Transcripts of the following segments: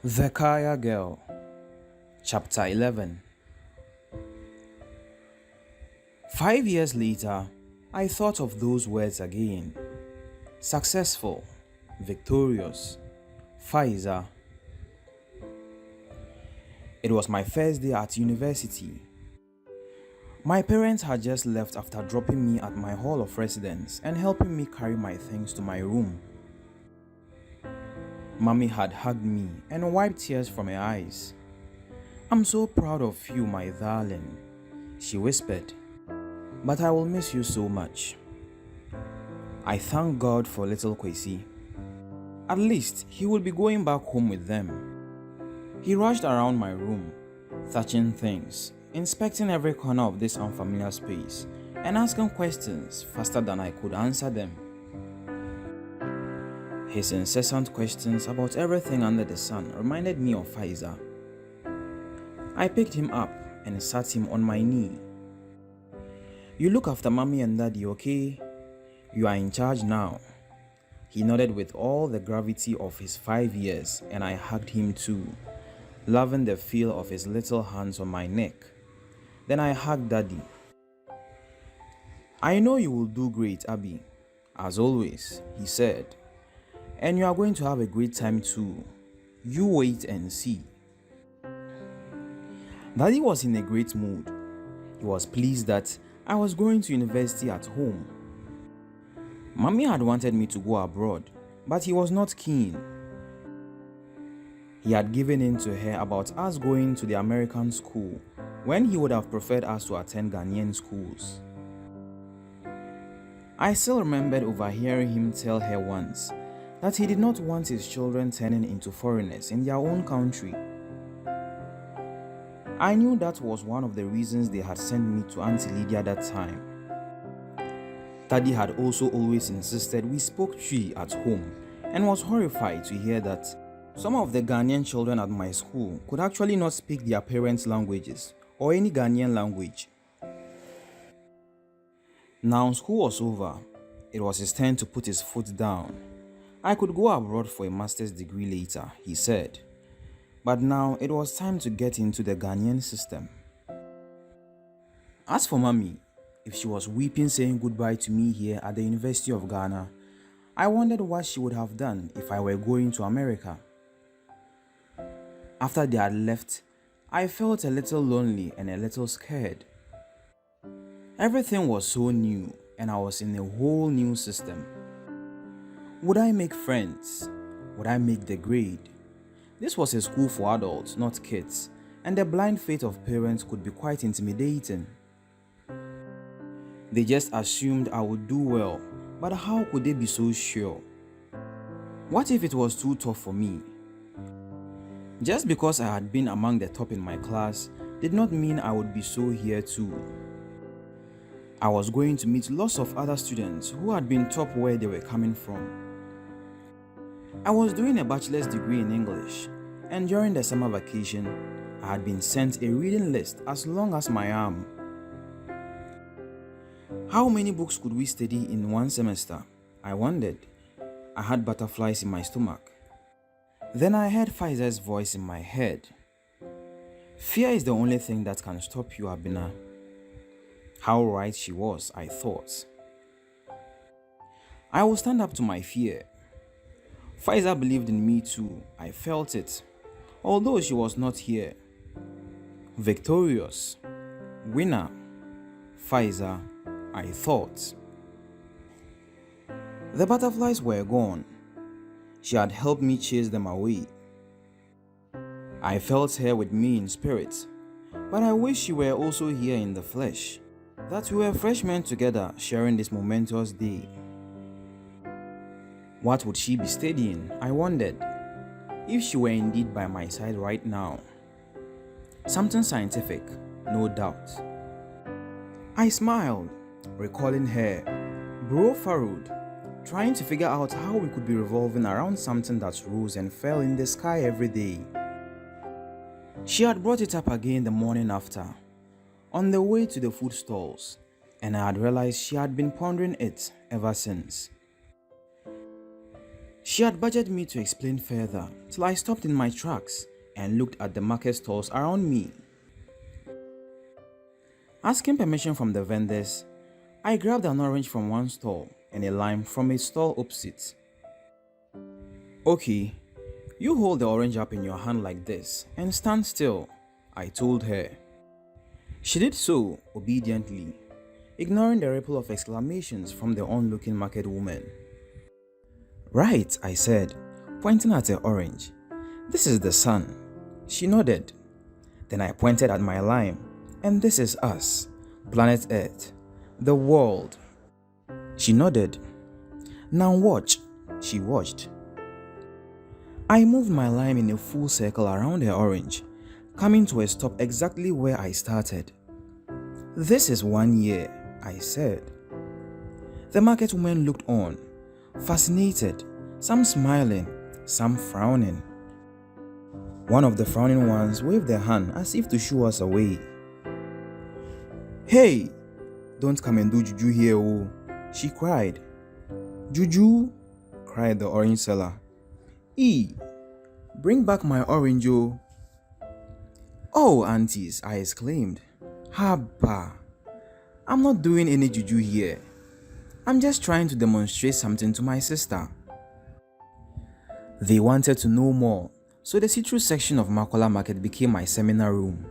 The Kaya Girl, Chapter 11. 5 years later, I thought of those words again. Successful, victorious, Fiza. It was my first day at university. My parents had just left after dropping me at my hall of residence and helping me carry my things to my room. Mommy had hugged me and wiped tears from her eyes. "I'm so proud of you, my darling," she whispered. "But I will miss you so much." I thank God for little Kwesi. At least he would be going back home with them. He rushed around my room, touching things, inspecting every corner of this unfamiliar space, and asking questions faster than I could answer them. His incessant questions about everything under the sun reminded me of Fiza. I picked him up and sat him on my knee. "You look after mommy and daddy, okay? You are in charge now." He nodded with all the gravity of his 5 years, and I hugged him too, loving the feel of his little hands on my neck. Then I hugged daddy. "I know you will do great, Abby, as always," he said. "And you are going to have a great time too. You wait and see." Daddy was in a great mood. He was pleased that I was going to university at home. Mommy had wanted me to go abroad, but he was not keen. He had given in to her about us going to the American school when he would have preferred us to attend Ghanaian schools. I still remembered overhearing him tell her once that he did not want his children turning into foreigners in their own country. I knew that was one of the reasons they had sent me to Auntie Lydia that time. Daddy had also always insisted we spoke Twi at home and was horrified to hear that some of the Ghanaian children at my school could actually not speak their parents' languages or any Ghanaian language. Now school was over. It was his turn to put his foot down. I could go abroad for a master's degree later, he said. But now it was time to get into the Ghanaian system. As for mommy, if she was weeping saying goodbye to me here at the University of Ghana, I wondered what she would have done if I were going to America. After they had left, I felt a little lonely and a little scared. Everything was so new and I was in a whole new system. Would I make friends? Would I make the grade? This was a school for adults, not kids, and the blind faith of parents could be quite intimidating. They just assumed I would do well, but how could they be so sure? What if it was too tough for me? Just because I had been among the top in my class did not mean I would be so here too. I was going to meet lots of other students who had been top where they were coming from. I was doing a bachelor's degree in English, and during the summer vacation, I had been sent a reading list as long as my arm. How many books could we study in one semester? I wondered. I had butterflies in my stomach. Then I heard Fiza's voice in my head. "Fear is the only thing that can stop you, Abina." How right she was, I thought. I will stand up to my fear. Fiza believed in me too, I felt it, although she was not here. Victorious, winner, Fiza, I thought. The butterflies were gone. She had helped me chase them away. I felt her with me in spirit, but I wish she were also here in the flesh, that we were freshmen together sharing this momentous day. What would she be studying, I wondered, if she were indeed by my side right now? Something scientific, no doubt. I smiled, recalling her, brow furrowed, trying to figure out how we could be revolving around something that rose and fell in the sky every day. She had brought it up again the morning after, on the way to the food stalls, and I had realized she had been pondering it ever since. She had badgered me to explain further till I stopped in my tracks and looked at the market stalls around me. Asking permission from the vendors, I grabbed an orange from one stall and a lime from a stall opposite. Okay, you hold the orange up in your hand like this and stand still, I told her. She did so obediently, ignoring the ripple of exclamations from the onlooking market woman. Right, I said, pointing at the orange. This is the sun. She nodded. Then I pointed at my lime, and this is us, planet Earth, the world. She nodded. Now watch. She watched. I moved my lime in a full circle around the orange, coming to a stop exactly where I started. This is 1 year, I said. The market woman looked on, fascinated, some smiling, some frowning. One of the frowning ones waved their hand as if to shoo us away. Hey, don't come and do juju here, oh, she cried. Juju, cried the orange seller. Bring back my orange, oh. Oh, aunties, I exclaimed. Haba, I'm not doing any juju here. I'm just trying to demonstrate something to my sister. They wanted to know more, so the citrus section of Makola Market became my seminar room.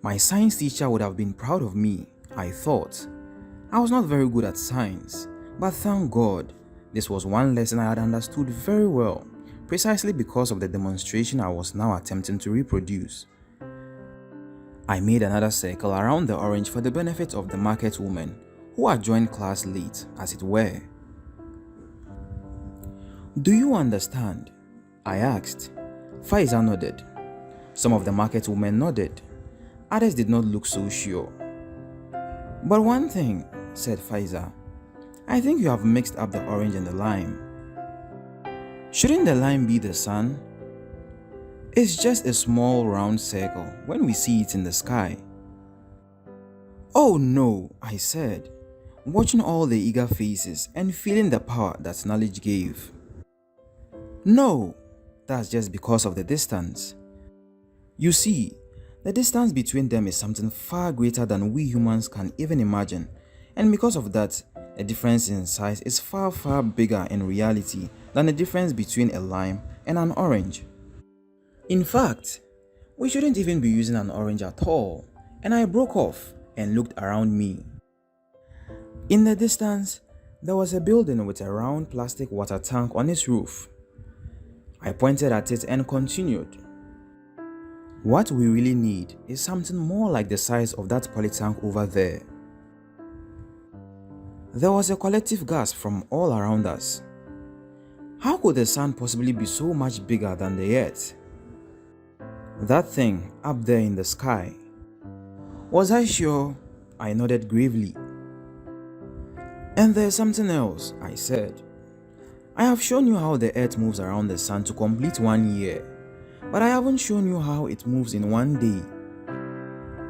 My science teacher would have been proud of me, I thought. I was not very good at science, but thank God, this was one lesson I had understood very well, precisely because of the demonstration I was now attempting to reproduce. I made another circle around the orange for the benefit of the market woman, who had joined class late, as it were. Do you understand? I asked. Fiza nodded. Some of the market women nodded. Others did not look so sure. But one thing, said Fiza, I think you have mixed up the orange and the lime. Shouldn't the lime be the sun? It's just a small round circle when we see it in the sky. Oh no, I said, watching all the eager faces and feeling the power that knowledge gave. No, that's just because of the distance. You see, the distance between them is something far greater than we humans can even imagine, and because of that, the difference in size is far bigger in reality than the difference between a lime and an orange. In fact, we shouldn't even be using an orange at all, and I broke off and looked around me. In the distance, there was a building with a round plastic water tank on its roof. I pointed at it and continued. What we really need is something more like the size of that polytank over there. There was a collective gasp from all around us. How could the sun possibly be so much bigger than the earth? That thing up there in the sky. Was I sure? I nodded gravely. And there's something else, I said. I have shown you how the earth moves around the sun to complete 1 year, but I haven't shown you how it moves in 1 day.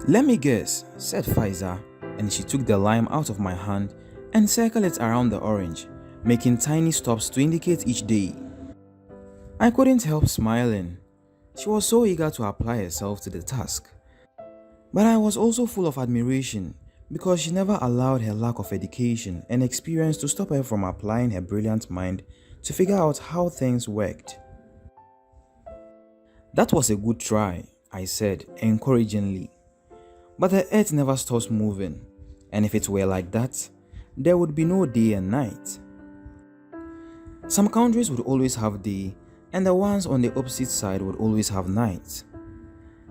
Let me guess, said Fiza, and she took the lime out of my hand and circled it around the orange, making tiny stops to indicate each day. I couldn't help smiling. She was so eager to apply herself to the task. But I was also full of admiration because she never allowed her lack of education and experience to stop her from applying her brilliant mind to figure out how things worked. That was a good try, I said encouragingly. But the earth never stops moving, and if it were like that, there would be no day and night. Some countries would always have day, and the ones on the opposite side would always have night.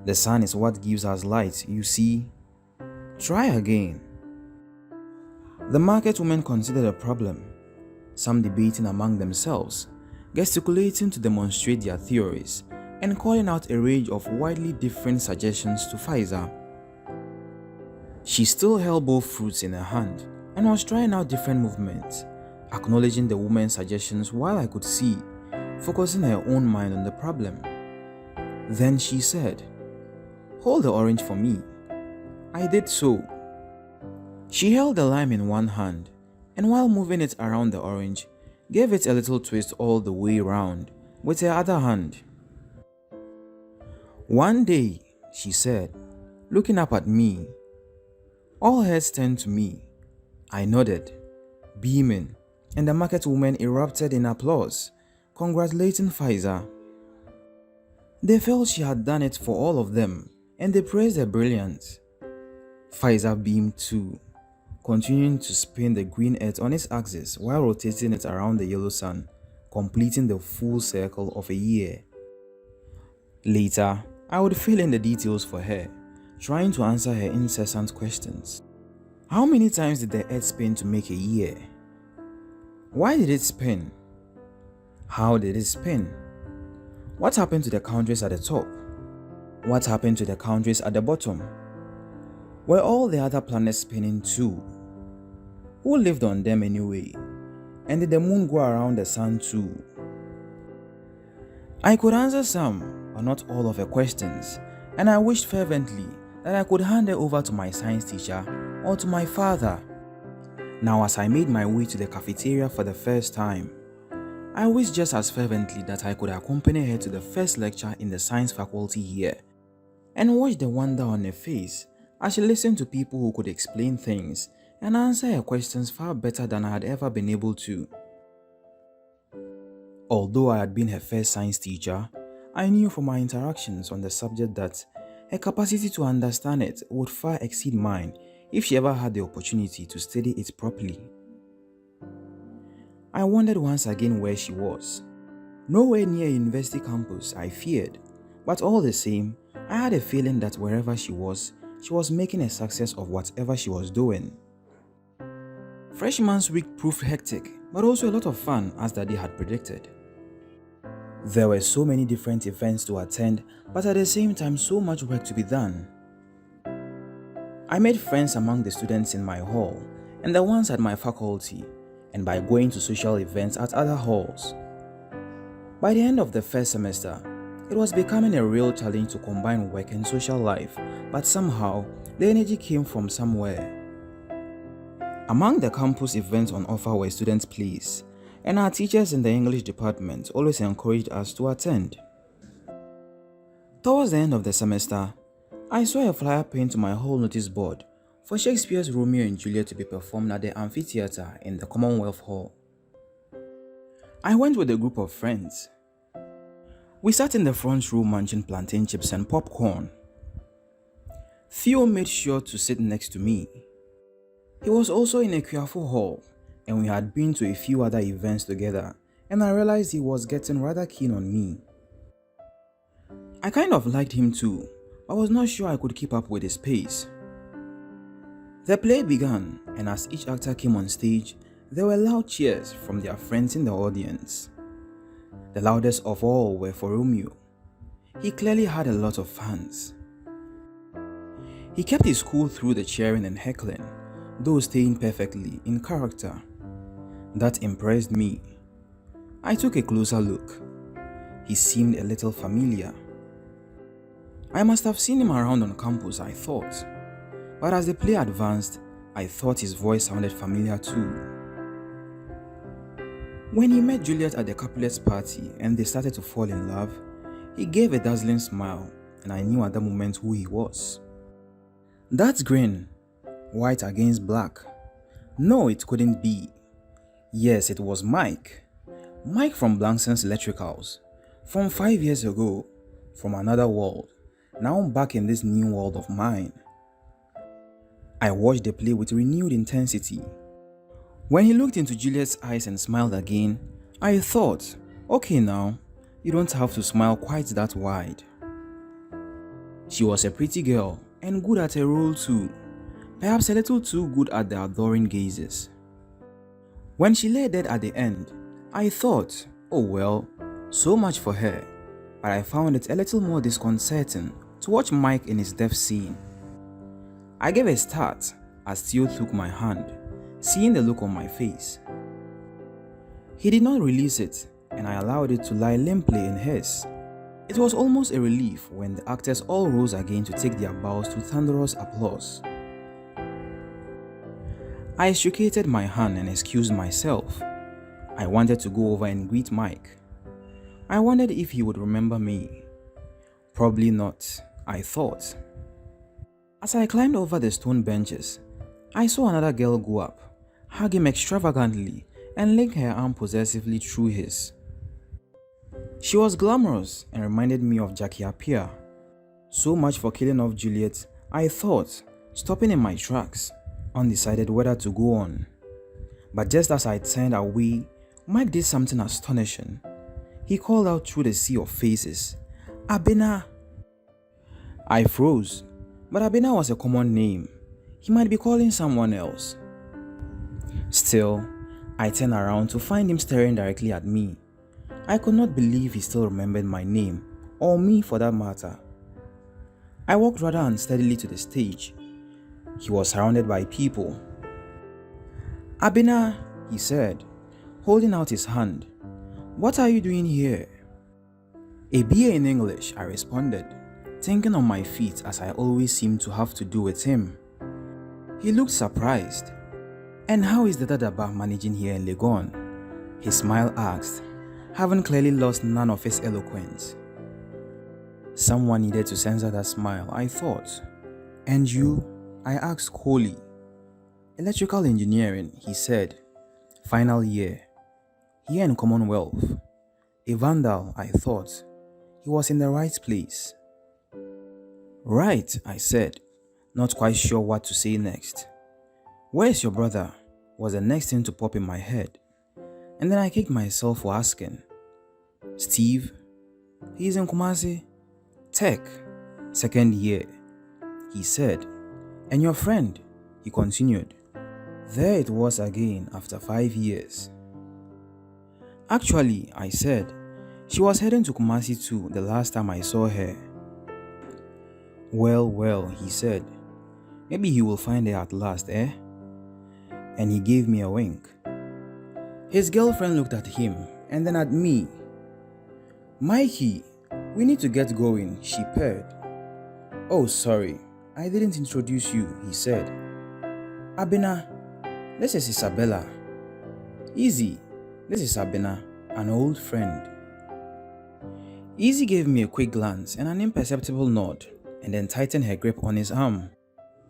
The sun is what gives us light, you see. Try again. The market women considered a problem, some debating among themselves, gesticulating to demonstrate their theories, and calling out a range of widely different suggestions to Fiza. She still held both fruits in her hand and was trying out different movements, acknowledging the woman's suggestions while I could see, focusing her own mind on the problem. Then she said, "Hold the orange for me." I did so. She held the lime in one hand, and while moving it around the orange, gave it a little twist all the way round with her other hand. "One day," she said, looking up at me. All heads turned to me. I nodded, beaming, and the market women erupted in applause, congratulating Fiza. They felt she had done it for all of them, and they praised her brilliance. Fiza beamed too, continuing to spin the green earth on its axis while rotating it around the yellow sun, completing the full circle of a year. Later, I would fill in the details for her, trying to answer her incessant questions. How many times did the earth spin to make a year? Why did it spin? How did it spin? What happened to the countries at the top? What happened to the countries at the bottom? Were all the other planets spinning too? Who lived on them anyway? And did the moon go around the sun too? I could answer some, but not all of her questions, and I wished fervently that I could hand her over to my science teacher or to my father. Now, as I made my way to the cafeteria for the first time, I wished just as fervently that I could accompany her to the first lecture in the science faculty here and watch the wonder on her face as she listened to people who could explain things and answer her questions far better than I had ever been able to. Although I had been her first science teacher, I knew from our interactions on the subject that her capacity to understand it would far exceed mine if she ever had the opportunity to study it properly. I wondered once again where she was. Nowhere near a university campus, I feared, but all the same, I had a feeling that wherever she was making a success of whatever she was doing. Freshman's week proved hectic, but also a lot of fun as the day had predicted. There were so many different events to attend, but at the same time so much work to be done. I made friends among the students in my hall and the ones at my faculty, and by going to social events at other halls. By the end of the first semester, it was becoming a real challenge to combine work and social life, but somehow the energy came from somewhere. Among the campus events on offer were student plays, and our teachers in the English department always encouraged us to attend. Towards the end of the semester, I saw a flyer pinned to my hall notice board for Shakespeare's Romeo and Juliet to be performed at the amphitheater in the Commonwealth Hall. I went with a group of friends. We sat in the front row munching plantain chips and popcorn. Theo made sure to sit next to me. He was also in a Kwiafo hall, and we had been to a few other events together, and I realized he was getting rather keen on me. I kind of liked him too, but was not sure I could keep up with his pace. The play began, and as each actor came on stage, there were loud cheers from their friends in the audience. The loudest of all were for Romeo. He clearly had a lot of fans. He kept his cool through the cheering and heckling, though staying perfectly in character. That impressed me. I took a closer look. He seemed a little familiar. I must have seen him around on campus, I thought. But as the play advanced, I thought his voice sounded familiar too. When he met Juliet at the Capulets party and they started to fall in love, he gave a dazzling smile, and I knew at that moment who he was. That grin, white against black. No, it couldn't be. Yes, it was Mike. Mike from Blankson's Electricals. From 5 years ago, from another world, now back in this new world of mine. I watched the play with renewed intensity. When he looked into Juliet's eyes and smiled again, I thought, okay now, you don't have to smile quite that wide. She was a pretty girl and good at her role too, perhaps a little too good at the adoring gazes. When she lay dead at the end, I thought, oh well, so much for her, but I found it a little more disconcerting to watch Mike in his death scene. I gave a start as Theo took my hand, seeing the look on my face. He did not release it, and I allowed it to lie limply in his. It was almost a relief when the actors all rose again to take their bows to thunderous applause. I extricated my hand and excused myself. I wanted to go over and greet Mike. I wondered if he would remember me. Probably not, I thought. As I climbed over the stone benches, I saw another girl go up, hug him extravagantly, and link her arm possessively through his. She was glamorous and reminded me of Jackie Appiah. So much for killing off Juliet, I thought, stopping in my tracks, undecided whether to go on. But just as I turned away, Mike did something astonishing. He called out through the sea of faces, "Abena!" I froze, but Abena was a common name. He might be calling someone else. Still, I turned around to find him staring directly at me. I could not believe he still remembered my name, or me for that matter. I walked rather unsteadily to the stage. He was surrounded by people. "Abena," he said, holding out his hand. "What are you doing here?" "A BA in English," I responded, thinking on my feet as I always seemed to have to do with him. He looked surprised. "And how is the Dadaba managing here in Legon?" His smile asked, having clearly lost none of his eloquence. Someone needed to censor that smile, I thought. "And you?" I asked coolly. "Electrical engineering," he said. "Final year. Here in Commonwealth." A vandal, I thought. He was in the right place. "Right," I said, not quite sure what to say next. "Where's your brother?" was the next thing to pop in my head. And then I kicked myself for asking. "Steve?" "He's in Kumasi. Tech. Second year," he said. "And your friend?" he continued. There it was again after 5 years. "Actually," I said, "she was heading to Kumasi too the last time I saw her." Well, he said. "Maybe he will find her at last, eh?" And he gave me a wink. His girlfriend looked at him and then at me. "Mikey, we need to get going," she purred. "Oh, sorry, I didn't introduce you," he said. "Abena, this is Isabella." "Easy, this is Abena, an old friend." Easy gave me a quick glance and an imperceptible nod, and then tightened her grip on his arm.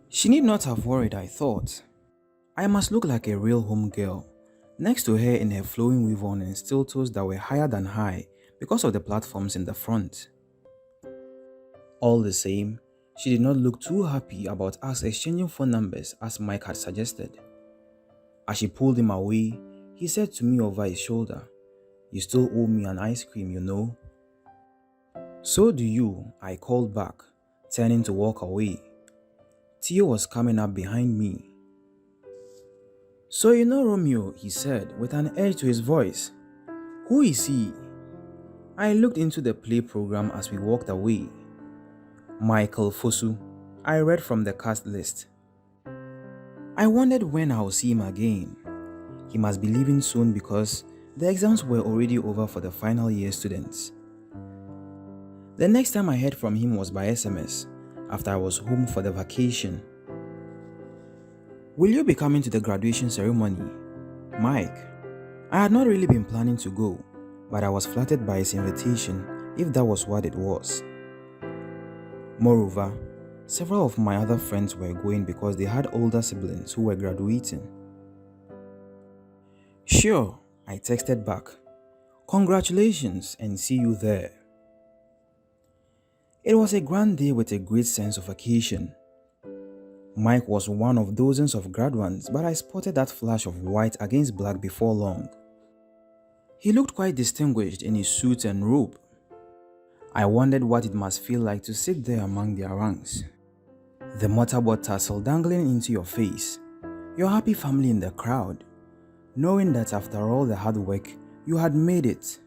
She need not have worried, I thought. I must look like a real home girl, next to her in her flowing weave-on and steel toes that were higher than high because of the platforms in the front. All the same, she did not look too happy about us exchanging phone numbers as Mike had suggested. As she pulled him away, he said to me over his shoulder, "You still owe me an ice cream, you know." "So do you," I called back, turning to walk away. Theo was coming up behind me. "So you know Romeo," he said with an edge to his voice. "Who is he?" I looked into the play program as we walked away. "Michael Fosu," I read from the cast list. I wondered when I would see him again. He must be leaving soon because the exams were already over for the final year students. The next time I heard from him was by SMS, after I was home for the vacation. "Will you be coming to the graduation ceremony?" "Mike." I had not really been planning to go, but I was flattered by his invitation, if that was what it was. Moreover, several of my other friends were going because they had older siblings who were graduating. "Sure," I texted back. "Congratulations and see you there." It was a grand day with a great sense of occasion. Mike was one of dozens of graduates, but I spotted that flash of white against black before long. He looked quite distinguished in his suit and robe. I wondered what it must feel like to sit there among their ranks. The mortarboard tassel dangling into your face, your happy family in the crowd, knowing that after all the hard work, you had made it.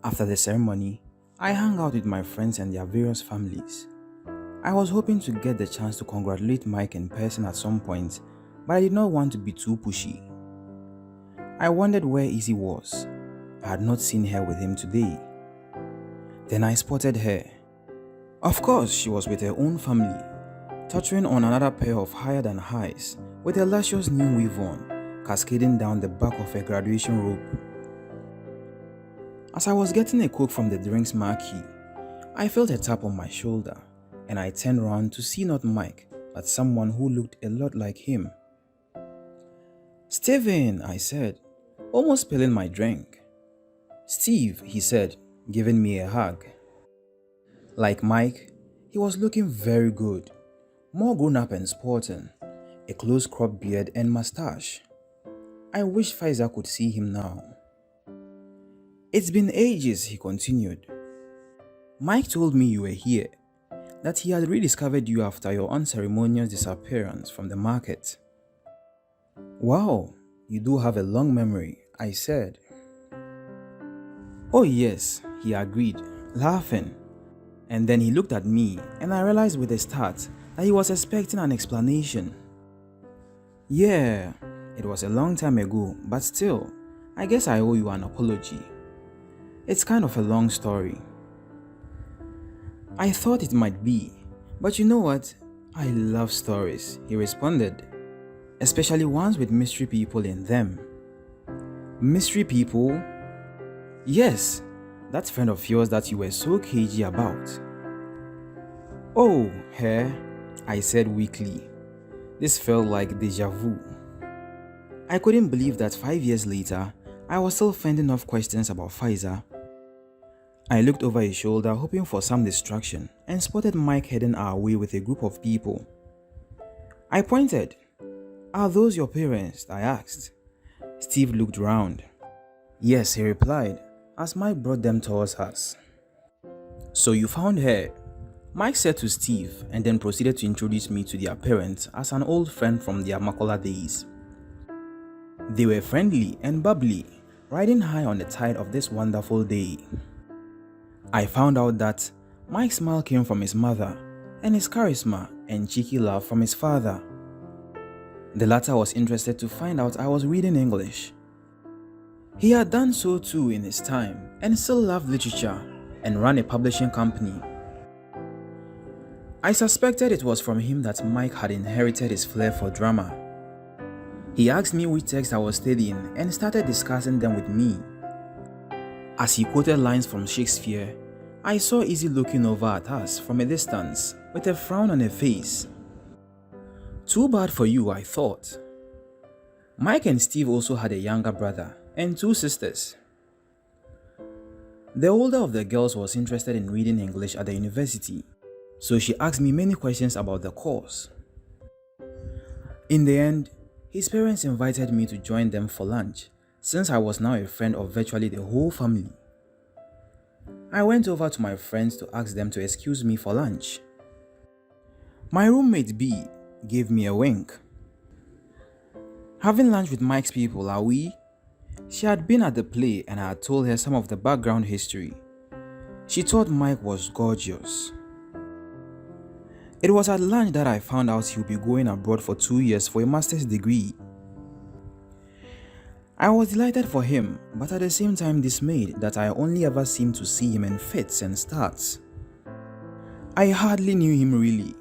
After the ceremony, I hung out with my friends and their various families. I was hoping to get the chance to congratulate Mike in person at some point, but I did not want to be too pushy. I wondered where Izzy was. I had not seen her with him today. Then I spotted her. Of course, she was with her own family, tottering on another pair of higher than highs, with a luscious new weave on, cascading down the back of a graduation robe. As I was getting a coke from the drinks marquee, I felt a tap on my shoulder, and I turned around to see not Mike, but someone who looked a lot like him. "Steven," I said, almost spilling my drink. "Steve," he said, giving me a hug. Like Mike, he was looking very good, more grown up and sporting, a close-cropped beard and mustache. I wish Fiza could see him now. "It's been ages," he continued. "Mike told me you were here, that he had rediscovered you after your unceremonious disappearance from the market." "Wow, you do have a long memory," I said. "Oh yes," he agreed, laughing. And then he looked at me, and I realized with a start that he was expecting an explanation. "Yeah, it was a long time ago, but still, I guess I owe you an apology. It's kind of a long story." I thought it might be, but you know what? I love stories, he responded, especially ones with mystery people in them. "Mystery people?" "Yes, that friend of yours that you were so cagey about." "Oh, her," I said weakly. This felt like deja vu. I couldn't believe that 5 years later, I was still fending off questions about Fiza. I looked over his shoulder hoping for some distraction and spotted Mike heading our way with a group of people. I pointed. "Are those your parents?" I asked. Steve looked round. "Yes," he replied, as Mike brought them towards us. "So you found her?" Mike said to Steve, and then proceeded to introduce me to their parents as an old friend from their Makola days. They were friendly and bubbly, riding high on the tide of this wonderful day. I found out that Mike's smile came from his mother, and his charisma and cheeky laugh from his father. The latter was interested to find out I was reading English. He had done so too in his time, and still loved literature and ran a publishing company. I suspected it was from him that Mike had inherited his flair for drama. He asked me which text I was studying and started discussing them with me. As he quoted lines from Shakespeare, I saw Izzy looking over at us from a distance with a frown on her face. Too bad for you, I thought. Mike and Steve also had a younger brother and 2 sisters. The older of the girls was interested in reading English at the university, so she asked me many questions about the course. In the end, his parents invited me to join them for lunch, since I was now a friend of virtually the whole family. I went over to my friends to ask them to excuse me for lunch. My roommate B gave me a wink. "Having lunch with Mike's people, are we?" She had been at the play and I had told her some of the background history. She thought Mike was gorgeous. It was at lunch that I found out he would be going abroad for 2 years for a master's degree. I was delighted for him, but at the same time dismayed that I only ever seemed to see him in fits and starts. I hardly knew him really,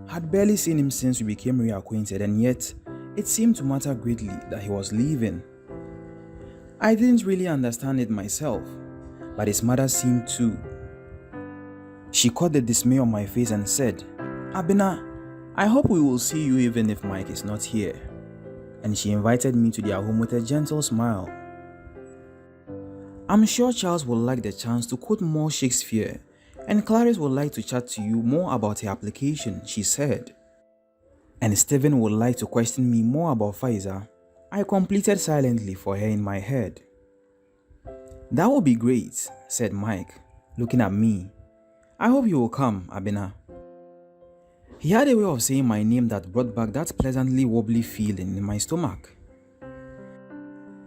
had barely seen him since we became reacquainted, and yet it seemed to matter greatly that he was leaving. I didn't really understand it myself, but his mother seemed to. She caught the dismay on my face and said, "Abena, I hope we will see you even if Mike is not here." And she invited me to their home with a gentle smile. "I'm sure Charles would like the chance to quote more Shakespeare, and Clarice would like to chat to you more about her application," she said. "And Stephen would like to question me more about Fiza," I completed silently for her in my head. "That would be great," said Mike, looking at me. "I hope you will come, Abena." He had a way of saying my name that brought back that pleasantly wobbly feeling in my stomach.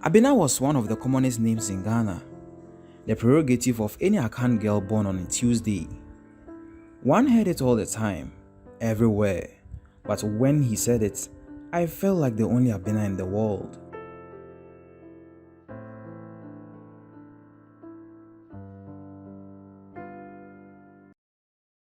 Abena was one of the commonest names in Ghana, the prerogative of any Akan girl born on a Tuesday. One heard it all the time, everywhere, but when he said it, I felt like the only Abena in the world.